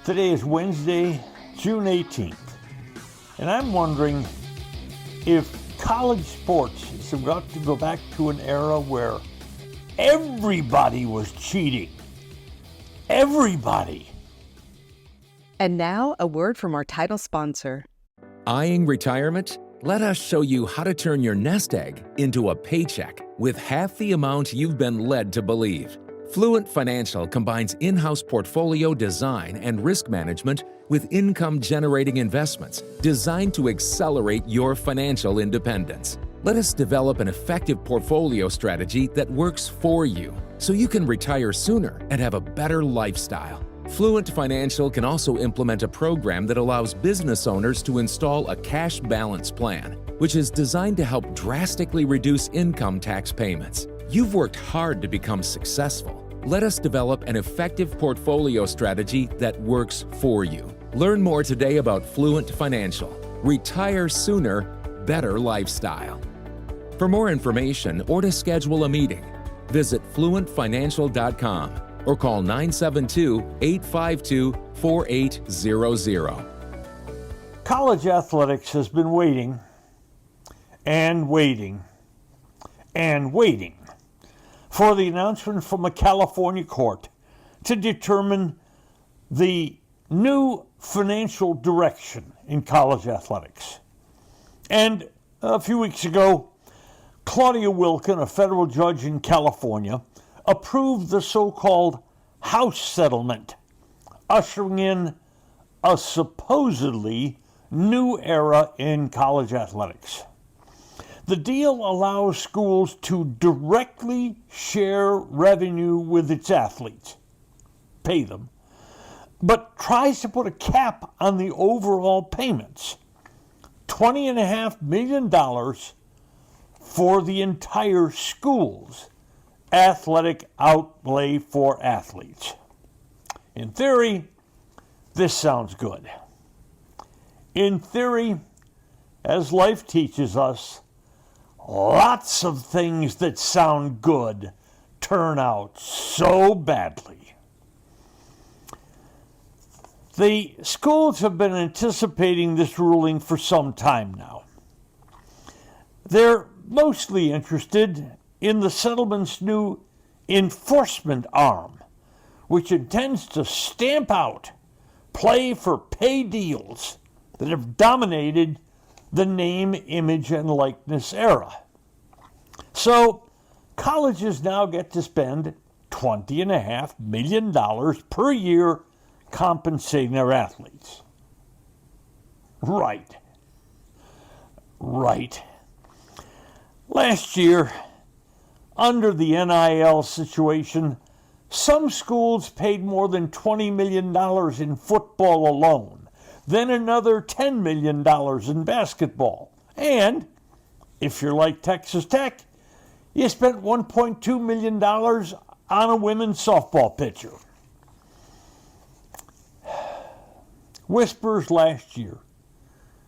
Today is Wednesday, June 18th, and I'm wondering if college sports is about to go back to an era where everybody was cheating. Everybody. And now, a word from our title sponsor. Eyeing retirement? Let us show you how to turn your nest egg into a paycheck with half the amount you've been led to believe. Fluent Financial combines in-house portfolio design and risk management with income-generating investments designed to accelerate your financial independence. Let us develop an effective portfolio strategy that works for you so you can retire sooner and have a better lifestyle. Fluent Financial can also implement a program that allows business owners to install a cash balance plan, which is designed to help drastically reduce income tax payments. You've worked hard to become successful. Let us develop an effective portfolio strategy that works for you. Learn more today about Fluent Financial. Retire sooner, better lifestyle. For more information or to schedule a meeting, visit fluentfinancial.com or call 972-852-4800. College athletics has been waiting and waiting and waiting for the announcement from a California court to determine the new financial direction in college athletics. And a few weeks ago, Claudia Wilken, a federal judge in California, approved the so-called House settlement, ushering in a supposedly new era in college athletics. The deal allows schools to directly share revenue with its athletes, pay them, but tries to put a cap on the overall payments, $20.5 million for the entire school's athletic outlay for athletes. In theory, this sounds good. In theory, as life teaches us, lots of things that sound good turn out so badly. The schools have been anticipating this ruling for some time now. They're mostly interested in the settlement's new enforcement arm, which intends to stamp out play-for-pay deals that have dominated the name, image, and likeness era. So colleges now get to spend $20.5 million per year compensating their athletes. Right. Last year, under the NIL situation, some schools paid more than $20 million in football alone, then another $10 million in basketball. And if you're like Texas Tech, you spent $1.2 million on a women's softball pitcher. Whispers last year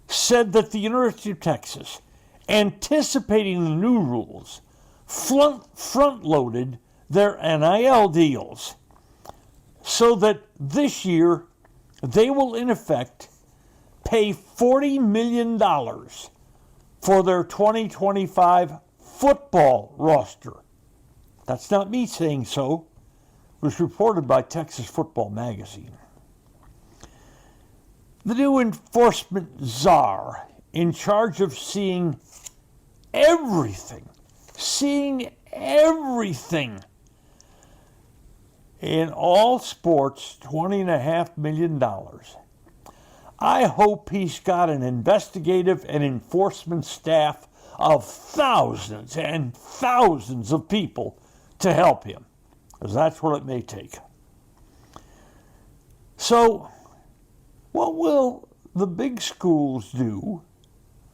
said that the University of Texas, anticipating the new rules, front-loaded their NIL deals so that this year they will, in effect, pay $40 million for their 2025 football roster. That's not me saying so. It was reported by Texas Football Magazine. The new enforcement czar in charge of seeing everything in all sports, $20.5 million. I hope he's got an investigative and enforcement staff of thousands and thousands of people to help him, because that's what it may take. So, what will the big schools do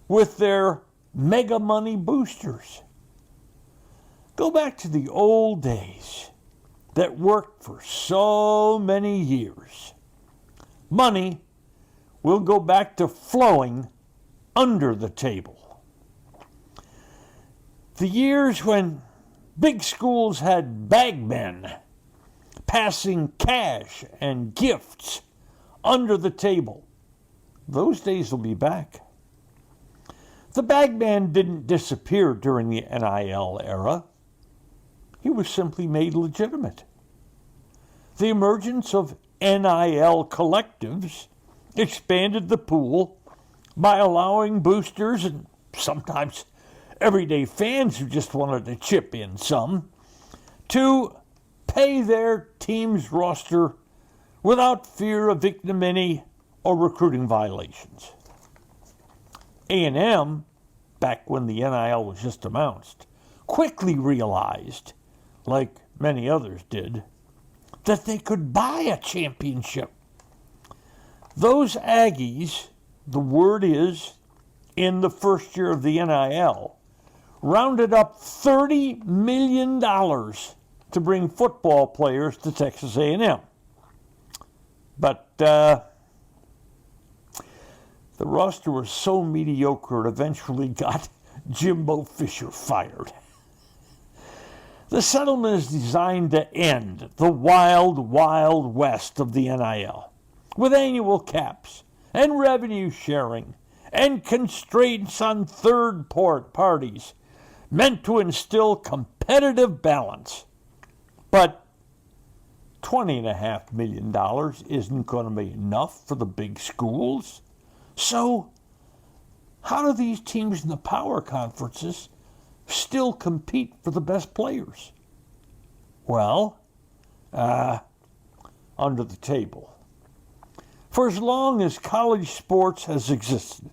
with their mega money boosters? Go back to the old days that worked for so many years. Money will go back to flowing under the table. The years when big schools had bagmen passing cash and gifts under the table. Those days will be back. The bagman didn't disappear during the NIL era. He was simply made legitimate. The emergence of NIL collectives expanded the pool by allowing boosters and sometimes everyday fans who just wanted to chip in some to pay their team's roster without fear of ignominy or recruiting violations. A&M, back when the NIL was just announced, quickly realized, like many others did, that they could buy a championship. Those Aggies, the word is, in the first year of the NIL, rounded up $30 million to bring football players to Texas A&M. But the roster was so mediocre it eventually got Jimbo Fisher fired. The settlement is designed to end the wild, wild west of the NIL, with annual caps and revenue sharing and constraints on third parties meant to instill competitive balance. But $20.5 million isn't going to be enough for the big schools. So how do these teams in the power conferences still compete for the best players? Well, under the table. For as long as college sports has existed,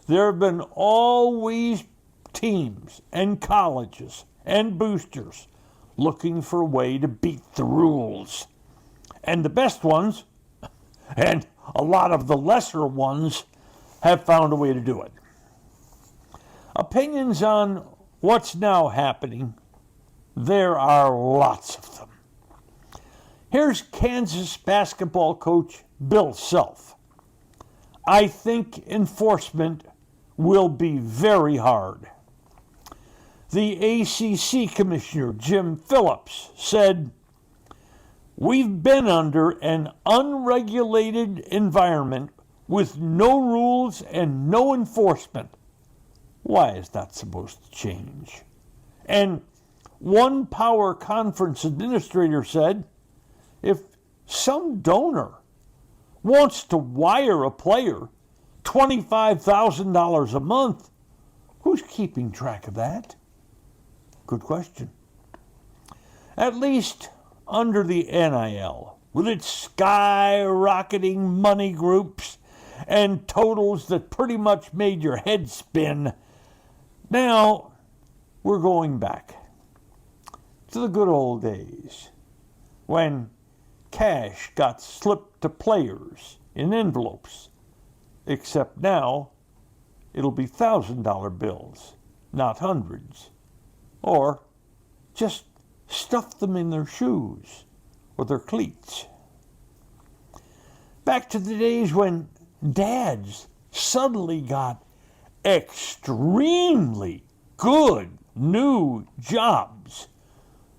there have been always teams and colleges and boosters looking for a way to beat the rules. And the best ones, and a lot of the lesser ones, have found a way to do it. Opinions on what's now happening, there are lots of them. Here's Kansas basketball coach Bill Self. I think enforcement will be very hard. The ACC commissioner, Jim Phillips, said, "We've been under an unregulated environment with no rules and no enforcement. Why is that supposed to change?" And one power conference administrator said, if some donor wants to wire a player $25,000 a month, who's keeping track of that? Good question. At least under the NIL, with its skyrocketing money groups and totals that pretty much made your head spin, now we're going back to the good old days when cash got slipped to players in envelopes, except now it'll be $1,000 bills, not hundreds. Or just stuff them in their shoes or their cleats. Back to the days when dads suddenly got extremely good new jobs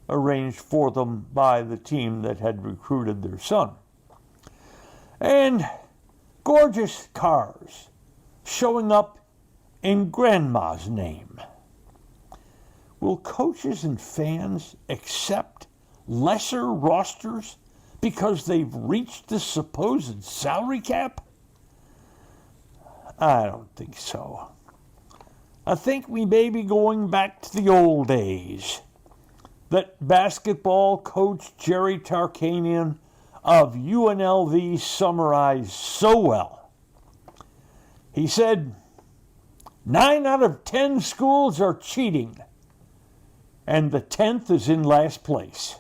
arranged for them by the team that had recruited their son. And gorgeous cars showing up in grandma's name. Will coaches and fans accept lesser rosters because they've reached the supposed salary cap? I don't think so. I think we may be going back to the old days that basketball coach Jerry Tarkanian of UNLV summarized so well. He said, 9 out of 10 schools are cheating, and the 10th is in last place.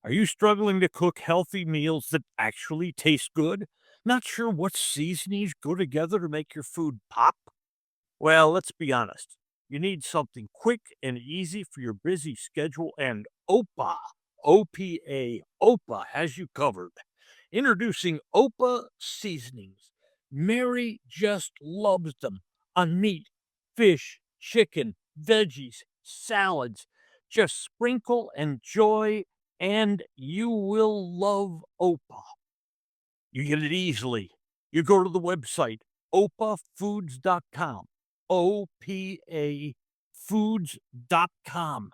Are you struggling to cook healthy meals that actually taste good? Not sure what seasonings go together to make your food pop? Well, let's be honest. You need something quick and easy for your busy schedule, and OPA, OPA, OPA has you covered. Introducing OPA seasonings. Mary just loves them on meat, fish, chicken, veggies, salads. Just sprinkle, enjoy, and you will love OPA. You get it easily. You go to the website, opafoods.com, OPA foods.com.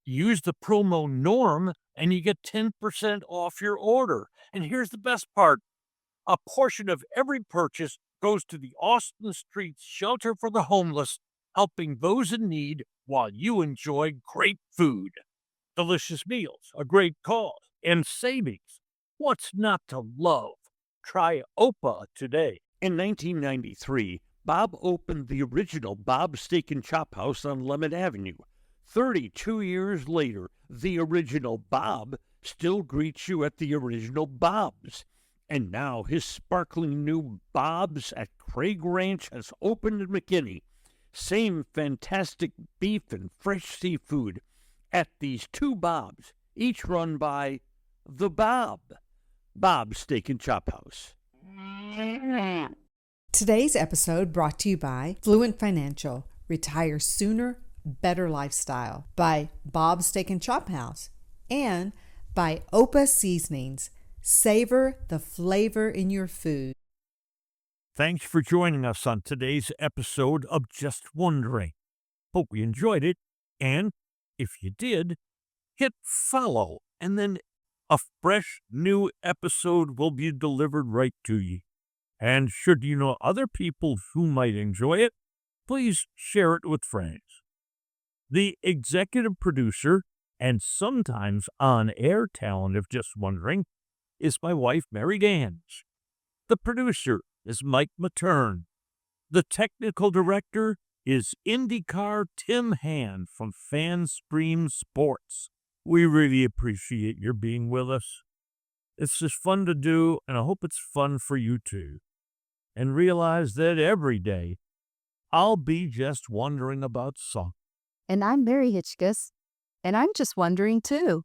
Use the promo NORM and you get 10% off your order. And here's the best part. A portion of every purchase goes to the Austin Street Shelter for the Homeless, helping those in need while you enjoy great food. Delicious meals, a great cause, and savings. What's not to love? Try OPA today. In 1993, Bob opened the original Bob's Steak and Chop House on Lemon Avenue. 32 years later, the original Bob still greets you at the original Bob's. And now his sparkling new Bob's at Craig Ranch has opened in McKinney. Same fantastic beef and fresh seafood at these two Bob's, each run by the Bob's Steak and Chop House. Today's episode brought to you by Fluent Financial, Retire Sooner, Better Lifestyle, by Bob's Steak and Chop House, and by OPA Seasonings. Savor the flavor in your food. Thanks for joining us on today's episode of Just Wondering. Hope you enjoyed it, and if you did, hit follow, and then a fresh new episode will be delivered right to you. And should you know other people who might enjoy it, please share it with friends. The executive producer and sometimes on-air talent of Just Wondering is my wife, Mary Gans. The producer is Mike Matern. The technical director is IndyCar Tim Hand from FanStream Sports. We really appreciate your being with us. It's just fun to do, and I hope it's fun for you too. And realize that every day, I'll be just wondering about something. And I'm Mary Hitzges, and I'm just wondering too.